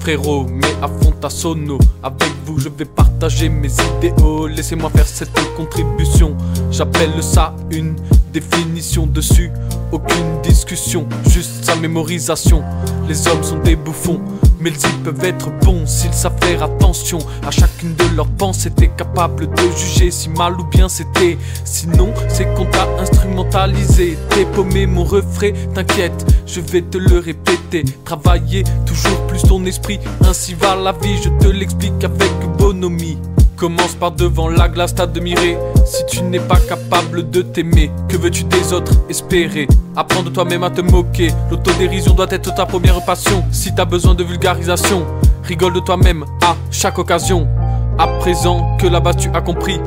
frérot, mets à fond ta sono. Avec vous je vais partager mes idéaux. Laissez-moi faire cette contribution. J'appelle ça une définition dessus. Aucune discussion, juste sa mémorisation. Les hommes sont des bouffons, mais ils peuvent être bons s'ils savent faire attention à chacune de leurs pensées. T'es capable de juger si mal ou bien c'était. Sinon c'est qu'on t'a instrumentalisé. T'es paumé mon refrain, t'inquiète, je vais te le répéter. Travailler toujours plus ton esprit, ainsi va la vie, je te l'explique avec bonhomie. Commence par devant la glace t'admirer. Si tu n'es pas capable de t'aimer, que veux-tu des autres espérer? Apprends de toi-même à te moquer. L'autodérision doit être ta première passion. Si t'as besoin de vulgarisation, rigole de toi-même à chaque occasion. À présent que là-bas tu as compris,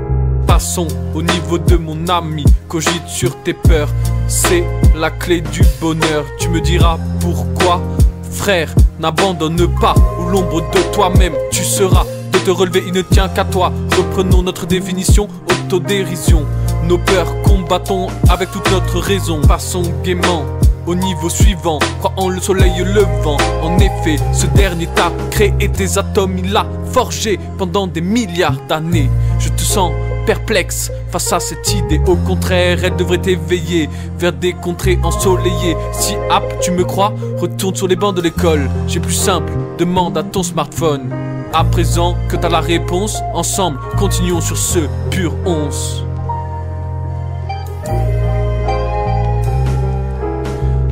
passons au niveau de mon ami. Cogite sur tes peurs, c'est la clé du bonheur. Tu me diras pourquoi, frère, n'abandonne pas. Où l'ombre de toi-même tu seras. De te relever il ne tient qu'à toi. Reprenons notre définition, autodérision. Nos peurs combattons avec toute notre raison. Passons gaiement au niveau suivant, crois en le soleil levant. En effet, ce dernier t'a créé tes atomes, il l'a forgé pendant des milliards d'années. Je te sens perplexe face à cette idée. Au contraire, elle devrait t'éveiller vers des contrées ensoleillées. Si apte tu me crois, retourne sur les bancs de l'école. J'ai plus simple, demande à ton smartphone. À présent que t'as la réponse, ensemble, continuons sur ce pur 11.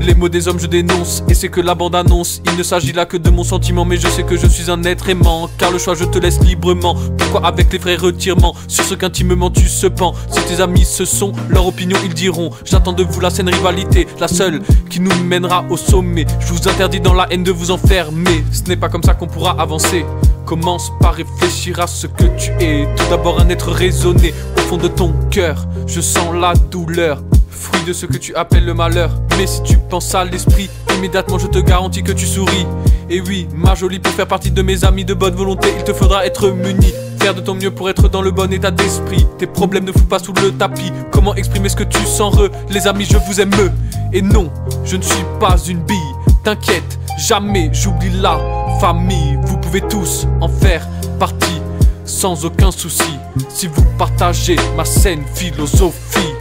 Les mots des hommes je dénonce, et c'est que la bande annonce. Il ne s'agit là que de mon sentiment, mais je sais que je suis un être aimant. Car le choix je te laisse librement. Pourquoi avec les vrais retirements sur ce qu'intimement tu se pends? Si tes amis ce sont, leur opinion ils diront. J'attends de vous la saine rivalité, la seule qui nous mènera au sommet. Je vous interdis dans la haine de vous enfermer. Ce n'est pas comme ça qu'on pourra avancer. Commence par réfléchir à ce que tu es. Tout d'abord un être raisonné. Au fond de ton cœur, je sens la douleur, fruit de ce que tu appelles le malheur. Mais si tu penses à l'esprit, immédiatement je te garantis que tu souris. Et oui, ma jolie, pour faire partie de mes amis de bonne volonté, il te faudra être muni. Faire de ton mieux pour être dans le bon état d'esprit. Tes problèmes ne fous pas sous le tapis. Comment exprimer ce que tu sens les amis, je vous aime. Et non, je ne suis pas une bille. T'inquiète, jamais j'oublie la famille. Vous pouvez tous en faire partie sans aucun souci, si vous partagez ma saine philosophie.